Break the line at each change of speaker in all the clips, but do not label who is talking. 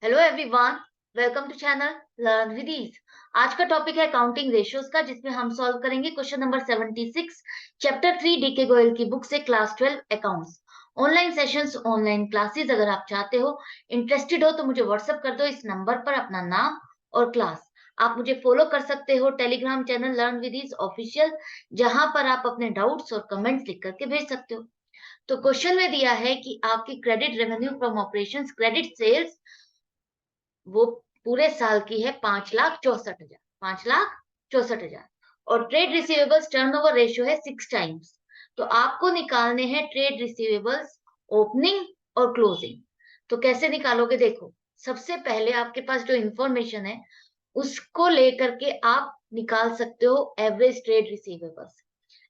Hello everyone, welcome to channel learn with ease. आज का topic है काउंटिंग रेशियोज का, जिसमें हम सॉल्व करेंगे question number 76, chapter 3 DK Goyal की बुक से, class 12 accounts. Online sessions, online classes अगर आप चाहते हो, इंटरेस्टेड हो, तो मुझे व्हाट्सएप कर दो इस नंबर पर अपना नाम और क्लास। आप मुझे फॉलो कर सकते हो Telegram channel learn with ease official, जहां पर आप अपने डाउट्स और कमेंट्स लिख करके भेज सकते हो। तो क्वेश्चन में दिया है कि आपकी credit revenue from operations, credit sales, वो पूरे साल की है 5,64,000, 5,64,000। और ट्रेड रिसीवेबल्स टर्नओवर रेशियो है 6 टाइम्स। तो आपको निकालने हैं ट्रेड रिसीवेबल्स ओपनिंग और क्लोजिंग। तो कैसे निकालोगे, देखो। सबसे पहले आपके पास जो इंफॉर्मेशन है उसको लेकर के आप निकाल सकते हो average trade receivables.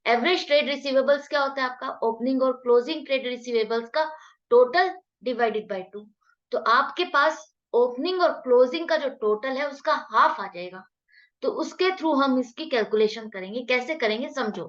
Average trade receivables क्या होता है? आपका ओपनिंग और क्लोजिंग ट्रेड रिसीवेबल्स का टोटल डिवाइडेड बाय 2। तो आपके पास ओपनिंग और क्लोजिंग का जो टोटल है उसका हाफ आ जाएगा। तो उसके थ्रू हम इसकी कैलकुलेशन करेंगे। कैसे करेंगे, समझो।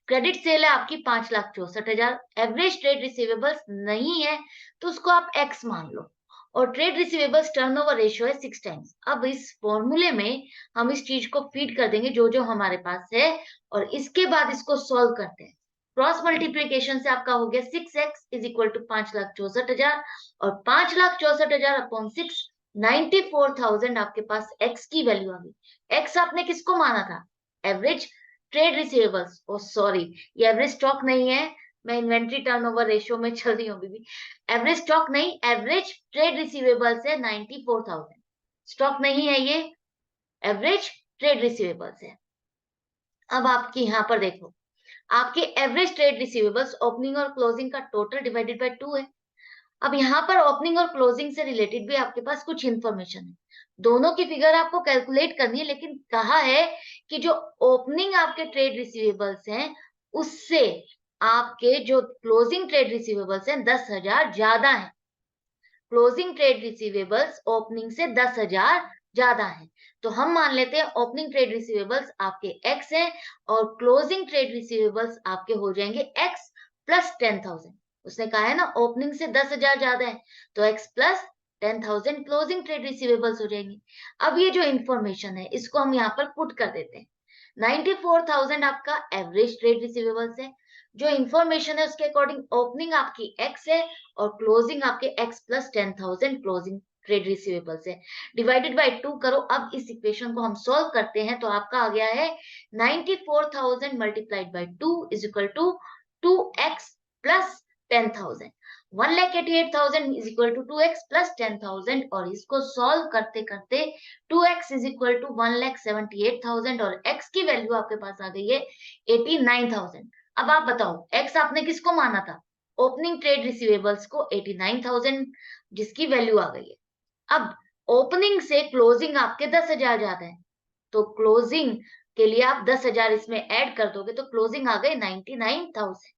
क्रेडिट सेल है आपकी 5,64,000, एवरेज ट्रेड रिसीवेबल्स नहीं है तो उसको आप एक्स मान लो, और ट्रेड रिसीवेबल्स टर्नओवर रेशियो है 6 टाइम्स। अब इस फॉर्मूले में हम इस चीज को फीड कर देंगे जो जो हमारे पास है, और इसके बाद इसको सॉल्व करते हैं। क्रॉस मल्टीप्लीकेशन से आपका हो गया 6x इज इक्वल टू 5,64,000, और 5,64,000 अपॉन 6, 94,000 आपके पास x की वैल्यू आ गई। x आपने किसको माना था? Average trade receivables. Oh sorry, ये एवरेज स्टॉक नहीं है, मैं इन्वेंट्री टर्नओवर रेशियो में चल रही हूँ अभी भी। एवरेज स्टॉक नहीं, एवरेज ट्रेड रिसीवेबल्स है 94,000। स्टॉक नहीं है ये, एवरेज ट्रेड रिसीवेबल्स है। अब आपके यहाँ पर देखो, आपके एवरेज ट्रेड रिसीवेबल्स ओपनिंग और क्लोजिंग का टोटल डिवाइडेड बाय 2 है। अब यहाँ पर ओपनिंग और क्लोजिंग से रिलेटेड भी आपके पास कुछ इंफॉर्मेशन है। दोनों की फिगर आपको कैलकुलेट करनी है, लेकिन कहा है कि जो ओपनिंग आपके ट्रेड रिसीवेबल्स हैं उससे आपके जो क्लोजिंग ट्रेड रिसीवेबल्स हैं 10,000 ज्यादा है। क्लोजिंग ट्रेड रिसीवेबल्स ओपनिंग से 10,000 ज्यादा है। तो हम मान लेते हैं ओपनिंग ट्रेड रिसीवेबल्स आपके एक्स हैं, और क्लोजिंग ट्रेड रिसीवेबल्स आपके हो जाएंगे एक्स प्लस 10,000। उसने कहा है ना ओपनिंग से 10,000 ज्यादा है, तो x plus 10,000 closing trade receivables हो जाएंगे। अब ये जो इंफॉर्मेशन है इसको हम यहाँ पर पुट कर देते हैं। 94,000 आपका एवरेज ट्रेड रिसीवेबल्स है। जो इंफॉर्मेशन है उसके अकॉर्डिंग ओपनिंग आपकी एक्स है, और क्लोजिंग आपके x plus 10,000 closing trade receivables है। डिवाइडेड बाय 2 करो। अब इस इक्वेशन को हम सॉल्व करते हैं तो आपका आ गया है 94,000 multiplied by 2 is equal to 2x plus 10,000। 1,88,000 is equal to 2x plus 10,000, और इसको सॉल्व करते करते 2x इज इक्वल टू 1,78,000, और x की वैल्यू आपके पास आ गई है 89,000। अब आप बताओ, x आपने किसको माना था? ओपनिंग ट्रेड रिसीवेबल्स को 89,000, जिसकी वैल्यू आ गई है। अब ओपनिंग से क्लोजिंग आपके 10,000 ज्यादा है, तो क्लोजिंग के लिए आप 10,000 इसमें ऐड कर दोगे तो क्लोजिंग आ गई 99,000।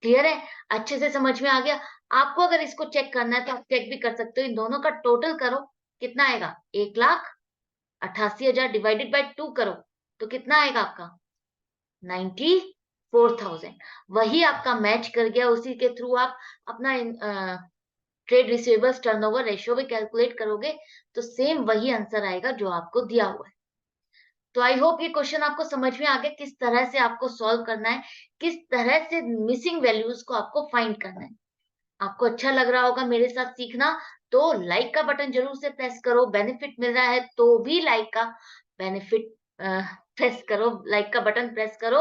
क्लियर है? अच्छे से समझ में आ गया? आपको अगर इसको चेक करना है तो आप चेक भी कर सकते हो। इन दोनों का टोटल करो, कितना आएगा? 1,88,000 डिवाइडेड बाय 2 करो तो कितना आएगा आपका? 94,000। वही आपका मैच कर गया। उसी के थ्रू आप अपना ट्रेड रिसीवेबल्स टर्नओवर रेशियो भी कैलकुलेट करोगे तो सेम वही आंसर आएगा जो आपको दिया हुआ है। तो आई होप ये क्वेश्चन आपको समझ में आ गया, किस तरह से आपको सॉल्व करना है, किस तरह से मिसिंग वैल्यूज को आपको फाइंड करना है। आपको अच्छा लग रहा होगा मेरे साथ सीखना, तो लाइक का बटन जरूर से प्रेस करो। बेनिफिट मिल रहा है तो भी लाइक का बेनिफिट प्रेस करो, लाइक का बटन प्रेस करो,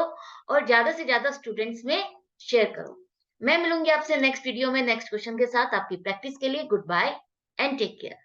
और ज्यादा से ज्यादा स्टूडेंट्स में शेयर करो। मैं मिलूंगी आपसे नेक्स्ट वीडियो में नेक्स्ट क्वेश्चन के साथ। आपकी प्रैक्टिस के लिए goodbye and take care.